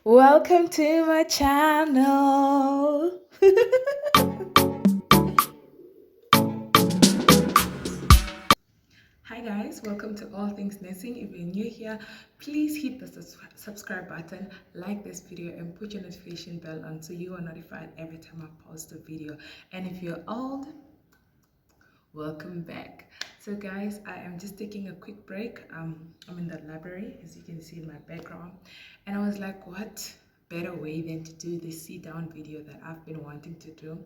Welcome to my channel. Hi guys, welcome to All Things Nursing. If you're new here, please hit the subscribe button, like this video, and put your notification bell on so you are notified every time I post a video. And if you're old, welcome back. So guys, I am just taking a quick break. I'm in the library, as you can see in my background, and I was like, what better way than to do this sit down video that I've been wanting to do.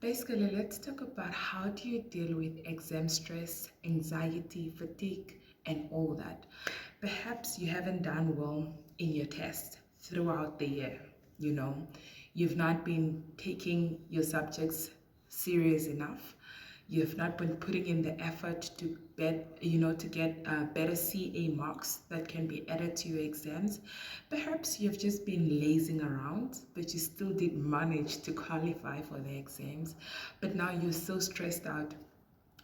Basically, let's talk about how do you deal with exam stress, anxiety, fatigue, and all that. Perhaps you haven't done well in your test throughout the year, you know. You've not been taking your subjects serious enough. You've not been putting in the effort to get better CA marks that can be added to your exams. Perhaps you've just been lazing around, but you still did manage to qualify for the exams. But now you're so stressed out,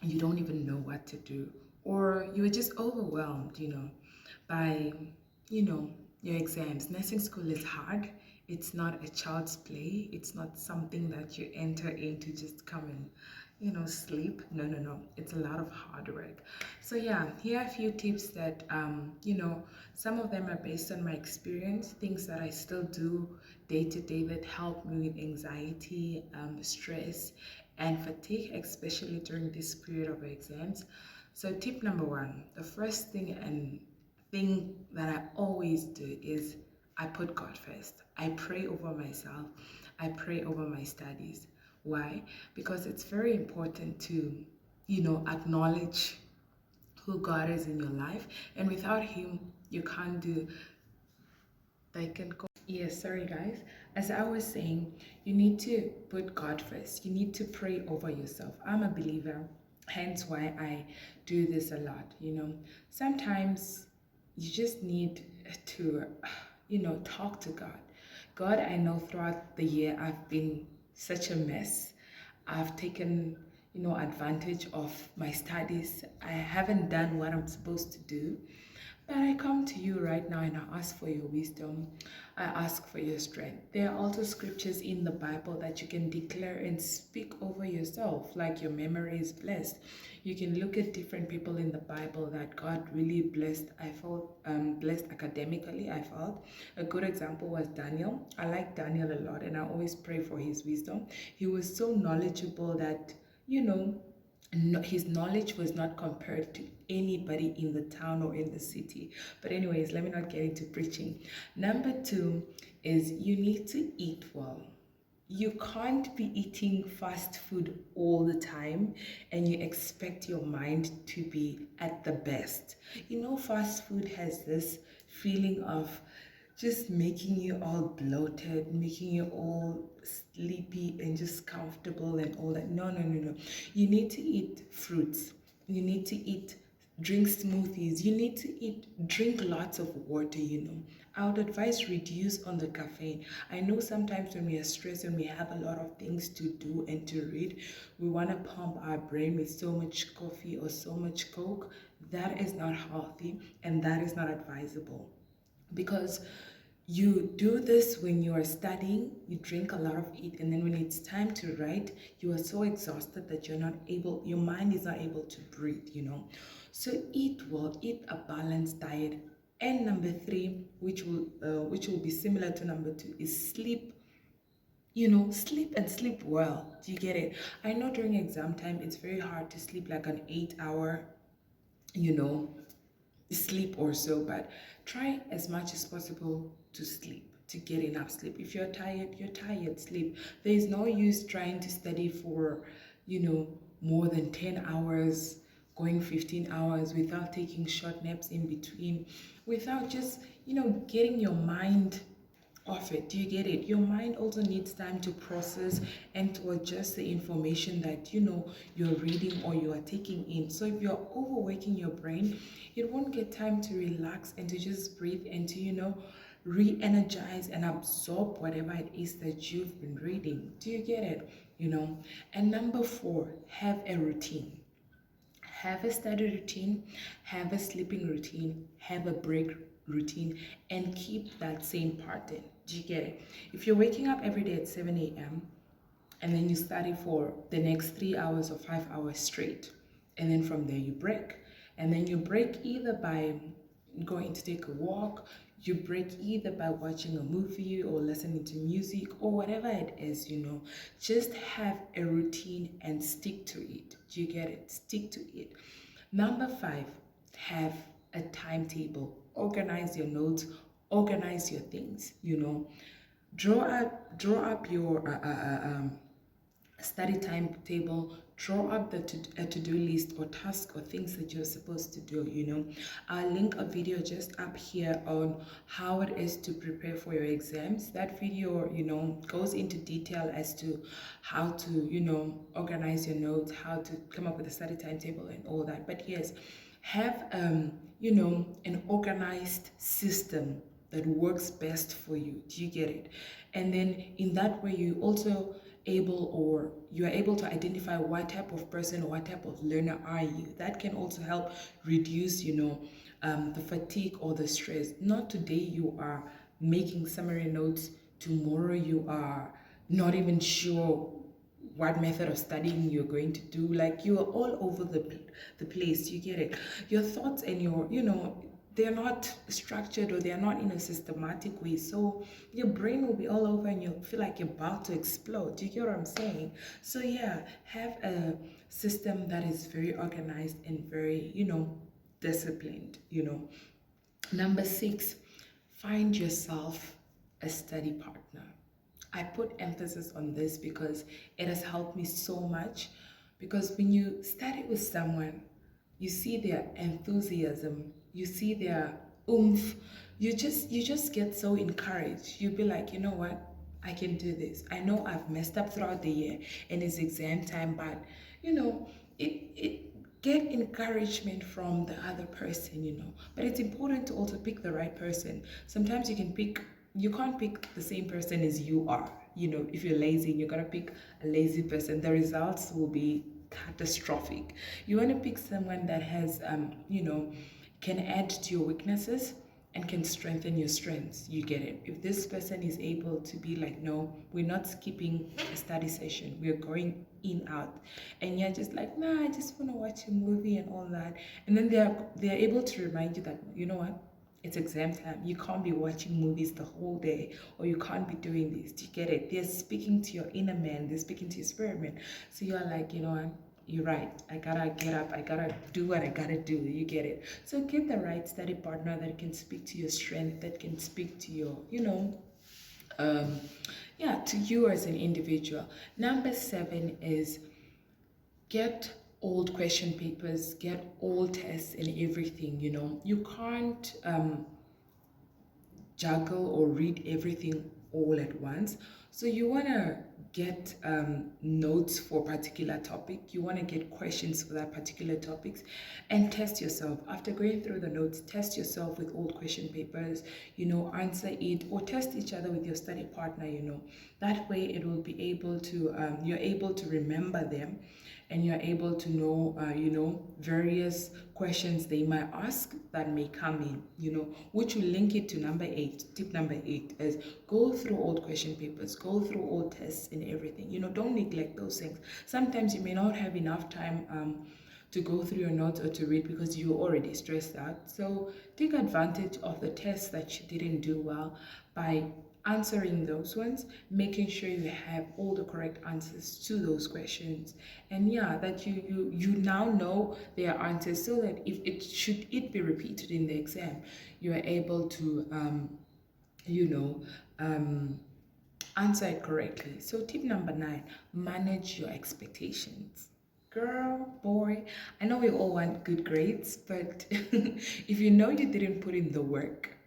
you don't even know what to do, or you're just overwhelmed, by, you know, your exams. Nursing school is hard. It's not a child's play. It's not something that you enter into just come and, sleep. No, no, no. It's a lot of hard work. So yeah, here are a few tips that, some of them are based on my experience, things that I still do day to day that help me with anxiety, stress, and fatigue, especially during this period of exams. So tip number one, the first thing that I always do is I put God first. I pray over myself. I pray over my studies. Why? Because it's very important to, acknowledge who God is in your life. And without Him, you can't do Yes, sorry guys. As I was saying, you need to put God first. You need to pray over yourself. I'm a believer, hence why I do this a lot, Sometimes you just need to, talk to God. God, I know throughout the year I've been such a mess. I've taken, advantage of my studies. I haven't done what I'm supposed to do. But I come to you right now and I ask for your wisdom. I ask for your strength. There are also scriptures in the Bible that you can declare and speak over yourself, like your memory is blessed. You can look at different people in the Bible that God really blessed. I felt blessed academically. I felt a good example was Daniel. I like Daniel a lot and I always pray for his wisdom. He was so knowledgeable that, his knowledge was not compared to anybody in the town or in the city. But anyways, let me not get into preaching. Number two is you need to eat well. You can't be eating fast food all the time and you expect your mind to be at the best. Fast food has this feeling of just making you all bloated, making you all sleepy and just comfortable and all that. No, no, no, no. You need to eat fruits. You need to drink smoothies. You need to drink lots of water. I would advise reduce on the caffeine. I know sometimes when we are stressed and we have a lot of things to do and to read, we want to pump our brain with so much coffee or so much Coke. That is not healthy and that is not advisable, because you do this when you are studying, you drink a lot of it, and then when it's time to write, you are so exhausted that your mind is not able to breathe. So eat well, eat a balanced diet. And number three, which will be similar to number two, is sleep. Sleep and sleep well. Do you get it? I know during exam time, it's very hard to sleep like an 8 hour, you know, sleep or so, but try as much as possible to sleep, to get enough sleep. If you're tired, sleep. There is no use trying to study for, more than 10 hours, going 15 hours without taking short naps in between, without just, getting your mind off it. Do you get it? Your mind also needs time to process and to adjust the information that you're reading or you are taking in. So if you're overworking your brain, it won't get time to relax and to just breathe and to re-energize and absorb whatever it is that you've been reading. Do you get it? And number four, have a routine. Have a study routine, have a sleeping routine, have a break routine and keep that same pattern. Do you get it? If you're waking up every day at 7 a.m. and then you study for the next 3 hours or 5 hours straight, and then from there you break, and then you break either by going to take a walk, you break either by watching a movie or listening to music or whatever it is, just have a routine and stick to it. Do you get it? Stick to it. Number 5, have a timetable. Organize your notes, organize your things, draw up your study timetable, draw up a to-do list or task or things that you're supposed to do. I'll link a video just up here on how it is to prepare for your exams. That video, goes into detail as to how to, organize your notes, how to come up with a study timetable and all that. But yes, have, an organized system that works best for you. Do you get it? And then in that way, you're able to identify what type of person or what type of learner are you. That can also help reduce, the fatigue or the stress. Not today you are making summary notes, tomorrow you are not even sure what method of studying you're going to do. Like, you are all over the place. You get it? Your thoughts and your, they're not structured, or they're not in a systematic way. So your brain will be all over and you'll feel like you're about to explode. Do you get what I'm saying? So yeah, have a system that is very organized and very, disciplined, Number 6, find yourself a study partner. I put emphasis on this because it has helped me so much. Because when you study with someone, you see their enthusiasm, you see their oomph, you just get so encouraged. You'll be like, you know what, I can do this. I know I've messed up throughout the year and it's exam time, but it get encouragement from the other person, But it's important to also pick the right person. Sometimes you can't pick the same person as you are. If you're lazy and you're gonna pick a lazy person, the results will be catastrophic. You want to pick someone that has can add to your weaknesses and can strengthen your strengths. You get it? If this person is able to be like, no, we're not skipping a study session, we're going in out, and you're just like, nah, I just want to watch a movie and all that, and then they're able to remind you that, you know what, it's exam time, you can't be watching movies the whole day, or you can't be doing this. Do you get it? They're speaking to your inner man, they're speaking to your spirit man. So you're like, you know what, you're right, I gotta get up, I gotta do what I gotta do. You get it? So get the right study partner that can speak to your strength, that can speak to your, to you as an individual. Number 7 is get old question papers, get old tests and everything. You can't juggle or read everything all at once. So you want to get notes for a particular topic. You want to get questions for that particular topics and test yourself. After going through the notes, test yourself with old question papers, answer it, or test each other with your study partner, That way it will be able to, you're able to remember them, and you're able to know, various questions they might ask that may come in, which will link it to number 8. Tip number 8 is go through old question papers, go through old tests and everything. Don't neglect those things. Sometimes you may not have enough time to go through your notes or to read because you're already stressed out. So take advantage of the tests that you didn't do well by answering those ones, making sure you have all the correct answers to those questions, and that you now know their answers, so that if it be repeated in the exam, you are able to answer it correctly. So tip number 9, manage your expectations. Girl, boy, I know we all want good grades, but if you didn't put in the work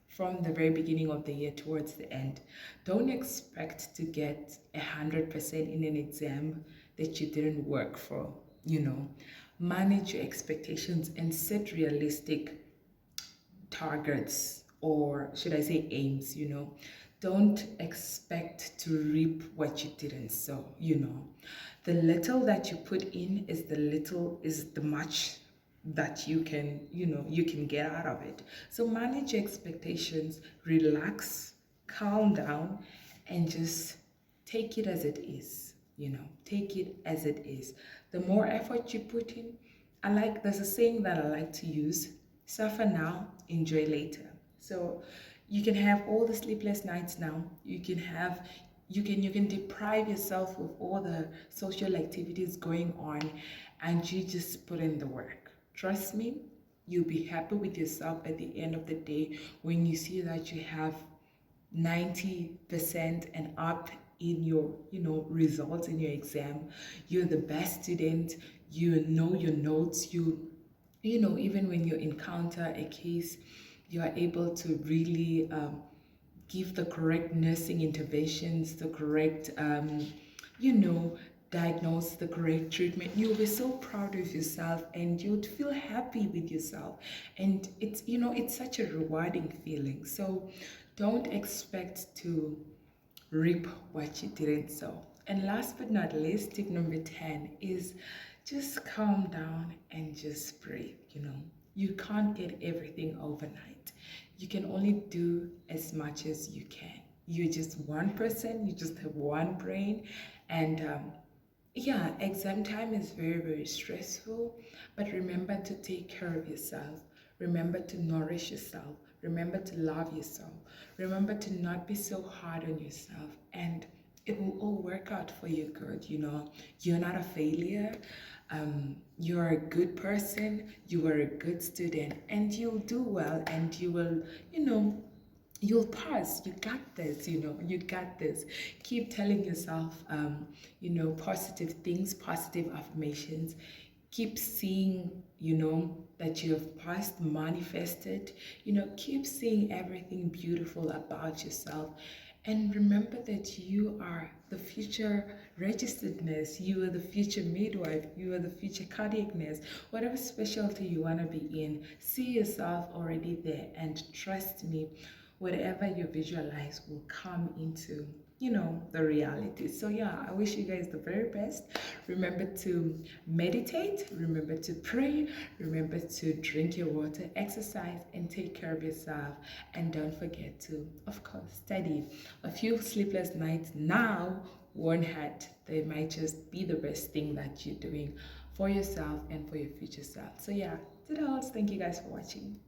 from the very beginning of the year towards the end, don't expect to get 100% in an exam that you didn't work for. Manage your expectations and set realistic targets, or should I say aims. Don't expect to reap what you didn't sow. The little that you put in is the much that you can, you can get out of it. So manage your expectations, relax, calm down, and just take it as it is. Take it as it is. The more effort you put in, there's a saying that I like to use: suffer now, enjoy later. So you can have all the sleepless nights now. You can deprive yourself of all the social activities going on, and you just put in the work. Trust me, you'll be happy with yourself at the end of the day when you see that you have 90% and up in your results in your exam. You're the best student. You know your notes. Even when you encounter a case, you are able to really give the correct nursing interventions, the correct you know diagnose the correct treatment. You'll be so proud of yourself, and you'd feel happy with yourself, and it's such a rewarding feeling. So don't expect to reap what you didn't sow. And last but not least, tip number 10 is just calm down and just breathe. You can't get everything overnight. You can only do as much as you can. You're just one person, you just have one brain. And yeah, exam time is very, very stressful, but remember to take care of yourself. Remember to nourish yourself. Remember to love yourself. Remember to not be so hard on yourself, and it will all work out for your good. You're not a failure. You're a good person. You are a good student, and you'll do well, and you will, you'll pass. You got this. You got this. Keep telling yourself positive things, positive affirmations. Keep seeing that you have passed, manifested. Keep seeing everything beautiful about yourself, and remember that you are the future registered nurse. You are the future midwife. You are the future cardiac nurse. Whatever specialty you want to be in, see yourself already there, and trust me, whatever you visualize will come into the reality. So yeah, I wish you guys the very best. Remember to meditate, remember to pray, remember to drink your water, exercise, and take care of yourself. And don't forget to, of course, study. A few sleepless nights now won't hurt. They might just be the best thing that you're doing for yourself and for your future self. So yeah, toodles. Thank you guys for watching.